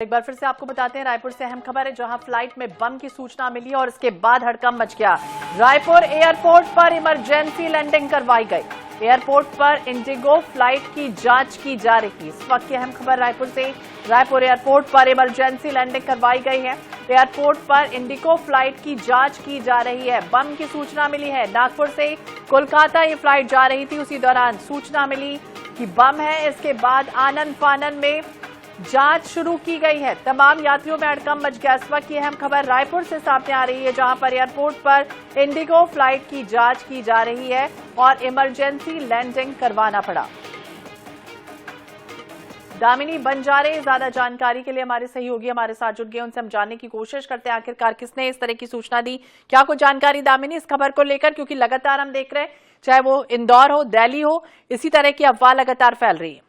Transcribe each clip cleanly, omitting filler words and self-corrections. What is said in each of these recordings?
एक बार फिर से आपको बताते हैं, रायपुर से अहम खबर है जहां फ्लाइट में बम की सूचना मिली और इसके बाद हड़कंप मच गया। रायपुर एयरपोर्ट पर इमरजेंसी लैंडिंग करवाई गई। एयरपोर्ट पर इंडिगो फ्लाइट की जांच की जा रही। इस वक्त की अहम खबर रायपुर से। रायपुर एयरपोर्ट पर इमरजेंसी लैंडिंग करवाई गई है। एयरपोर्ट पर इंडिगो फ्लाइट की जांच की जा रही है। बम की सूचना मिली है। नागपुर से कोलकाता ये फ्लाइट जा रही थी, उसी दौरान सूचना मिली कि बम है। इसके बाद आनन फानन में जांच शुरू की गई है। तमाम यात्रियों में हड़कंप मच गया। इस वक्त की अहम खबर रायपुर से सामने आ रही है जहां पर एयरपोर्ट पर इंडिगो फ्लाइट की जांच की जा रही है और इमरजेंसी लैंडिंग करवाना पड़ा। दामिनी बंजारे ज्यादा जानकारी के लिए हमारे सहयोगी हमारे साथ जुड़ गए, उनसे हम जानने की कोशिश करते हैं आखिरकार किसने इस तरह की सूचना दी। क्या कुछ जानकारी दामिनी इस खबर को लेकर, क्योंकि लगातार हम देख रहे हैं चाहे वो इंदौर हो, दिल्ली हो, इसी तरह की अफवाह लगातार फैल रही है।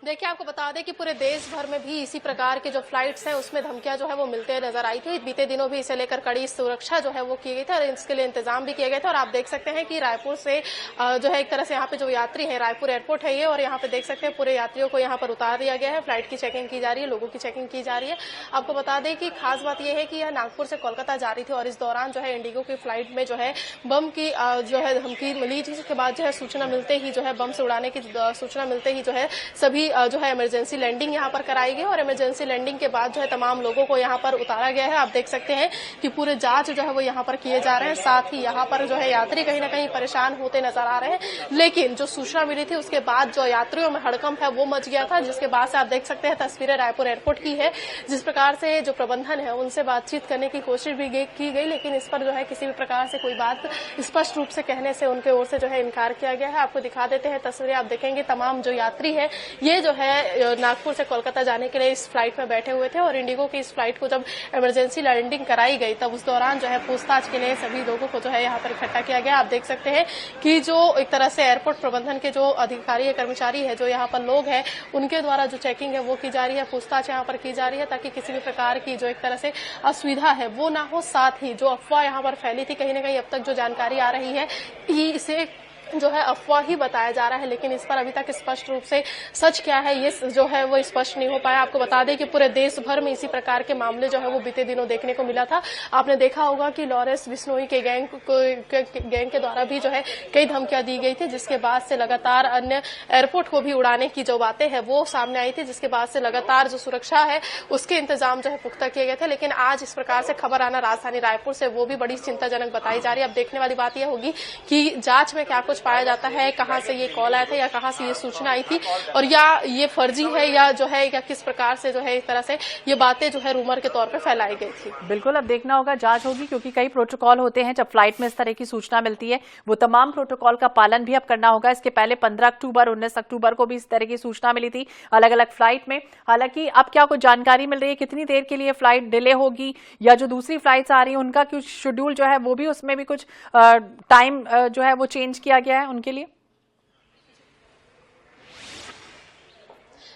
देखिए, आपको बता दें कि पूरे देश भर में भी इसी प्रकार के जो फ्लाइट्स हैं उसमें धमकियां जो है वो मिलते नजर आई थी। बीते दिनों भी इसे लेकर कड़ी सुरक्षा जो है वो की गई थी और इसके लिए इंतजाम भी किए गए थे। और आप देख सकते हैं कि रायपुर से जो है एक तरह से यहाँ पे जो यात्री है, रायपुर एयरपोर्ट है ये, और यहाँ पे देख सकते हैं पूरे यात्रियों को यहाँ पर उतार दिया गया है। फ्लाइट की चेकिंग की जा रही है, लोगों की चेकिंग की जा रही है। आपको बता दें कि खास बात यह है कि यह नागपुर से कोलकाता जा रही थी और इस दौरान जो है इंडिगो की फ्लाइट में जो है बम की जो है धमकी मिली, जिसके बाद जो है सूचना मिलते ही जो है बम से उड़ाने की सूचना मिलते ही जो है सभी जो है इमरजेंसी लैंडिंग यहां पर कराई गई और इमरजेंसी लैंडिंग के बाद जो है तमाम लोगों को यहां पर उतारा गया है। आप देख सकते हैं कि पूरे जांच जो है वो यहां पर किए जा रहे हैं। साथ ही यहां पर जो है यात्री कहीं ना कहीं परेशान होते नजर आ रहे हैं, लेकिन जो सूचना मिली थी उसके बाद जो यात्रियों में हड़कंप है वो मच गया था, जिसके बाद से आप देख सकते हैं तस्वीरें रायपुर एयरपोर्ट की है। जिस प्रकार से जो प्रबंधन है उनसे बातचीत करने की कोशिश भी की गई, लेकिन इस पर जो है किसी भी प्रकार से कोई बात स्पष्ट रूप से कहने से उनके ओर से जो है इनकार किया गया है। आपको दिखा देते हैं तस्वीरें, आप देखेंगे तमाम जो यात्री है ये जो है नागपुर से कोलकाता जाने के लिए इस फ्लाइट में बैठे हुए थे और इंडिगो की इस फ्लाइट को जब इमरजेंसी लैंडिंग कराई गई तब उस दौरान जो है पूछताछ के लिए सभी लोगों को जो है यहाँ पर इकट्ठा किया गया। आप देख सकते हैं कि जो एक तरह से एयरपोर्ट प्रबंधन के जो अधिकारी है, कर्मचारी है, जो यहाँ पर लोग हैं, उनके द्वारा जो चेकिंग है वो की जा रही है, पूछताछ यहाँ पर की जा रही है ताकि किसी भी प्रकार की जो एक तरह से असुविधा है वो ना हो। साथ ही जो अफवाह यहाँ पर फैली थी, कहीं ना कहीं अब तक जो जानकारी आ रही है कि इसे जो है अफवाह ही बताया जा रहा है, लेकिन इस पर अभी तक स्पष्ट रूप से सच क्या है ये जो है वो स्पष्ट नहीं हो पाया। आपको बता दें कि पूरे देश भर में इसी प्रकार के मामले जो है वो बीते दिनों देखने को मिला था। आपने देखा होगा कि लॉरेंस बिश्नोई के गैंग के द्वारा भी जो है कई धमकियां दी गई थी, जिसके बाद से लगातार अन्य एयरपोर्ट को भी उड़ाने की जो बातें हैं वो सामने आई थी, जिसके बाद से लगातार जो सुरक्षा है उसके इंतजाम जो है पुख्ता किए गए थे। लेकिन आज इस प्रकार से खबर आना राजधानी रायपुर से वो भी बड़ी चिंताजनक बताई जा रही है। अब देखने वाली बात यह होगी कि जांच में क्या कुछ पाया जाता है, कहां से ये कॉल आया था या कहां से ये सूचना आई थी, और या ये फर्जी है या जो है या किस प्रकार से जो है इस तरह से ये बातें जो है रूमर के तौर पे फैलाई गई थी। बिल्कुल, अब देखना होगा, जांच होगी, क्योंकि कई प्रोटोकॉल होते हैं जब फ्लाइट में इस तरह की सूचना मिलती है, वो तमाम प्रोटोकॉल का पालन भी अब करना होगा। इसके पहले 15 अक्टूबर 19 अक्टूबर को भी इस तरह की सूचना मिली थी अलग अलग फ्लाइट में। हालांकि अब क्या कुछ जानकारी मिल रही है कितनी देर के लिए फ्लाइट डिले होगी या जो दूसरी फ्लाइट्स आ रही है उनका कुछ शेड्यूल जो है वो भी उसमें भी कुछ टाइम जो है वो चेंज किया गया है उनके लिए।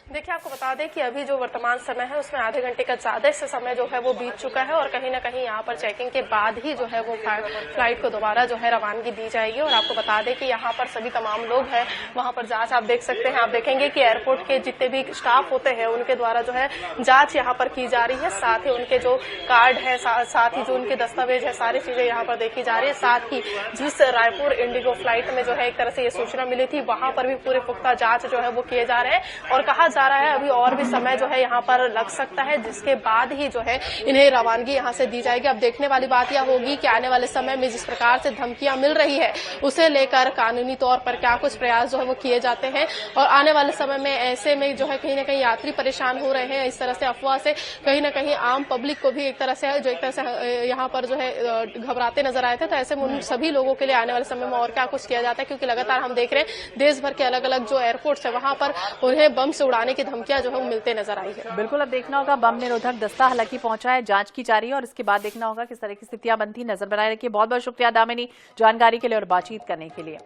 देखिए, आपको बता दें कि अभी जो वर्तमान समय है उसमें आधे घंटे का ज्यादा से समय जो है वो बीत चुका है और कहीं ना कहीं यहाँ पर चेकिंग के बाद ही जो है वो फ्लाइट को दोबारा जो है रवानगी दी जाएगी। और आपको बता दें कि यहाँ पर सभी तमाम लोग हैं, वहां पर जांच आप देख सकते हैं। आप देखेंगे कि एयरपोर्ट के जितने भी स्टाफ होते हैं उनके द्वारा जो है जांच यहाँ पर की जा रही है। साथ ही उनके जो कार्ड है, साथ ही जो उनके दस्तावेज है, सारी चीजें यहाँ पर देखी जा रही है। साथ ही जिस रायपुर इंडिगो फ्लाइट में जो है एक तरह से ये सूचना मिली थी वहां पर भी पूरे पुख्ता जांच जो है वो किए जा रहे हैं और कहा जा रहा है अभी और भी समय जो है यहाँ पर लग सकता है, जिसके बाद ही जो है इन्हें रवानगी यहाँ से दी जाएगी। अब देखने वाली बात यह होगी कि आने वाले समय में जिस प्रकार से धमकियां मिल रही है उसे लेकर कानूनी तौर पर क्या कुछ प्रयास जो है वो किए जाते हैं और आने वाले समय में ऐसे में जो है कहीं ना कहीं यात्री परेशान हो रहे हैं इस तरह से अफवाह से, कहीं ना कहीं आम पब्लिक को भी एक तरह से जो एक तरह से यहाँ पर जो है घबराते नजर आए थे। तो ऐसे में उन सभी लोगों के लिए आने वाले समय में और क्या कुछ किया जाता है, क्योंकि लगातार हम देख रहे हैं देश भर के अलग अलग जो एयरपोर्ट्स है वहां पर उन्हें बम से उड़ाने की धमकियां जो है मिलते नजर आई है। बिल्कुल, अब देखना होगा, बम निरोधक दस्ता हालांकि पहुंचा है, जांच की जा रही है और इसके बाद देखना होगा किस तरह की स्थितियां बनती। नजर बनाए रखिए। बहुत बहुत शुक्रिया दामिनी जानकारी के लिए और बातचीत करने के लिए।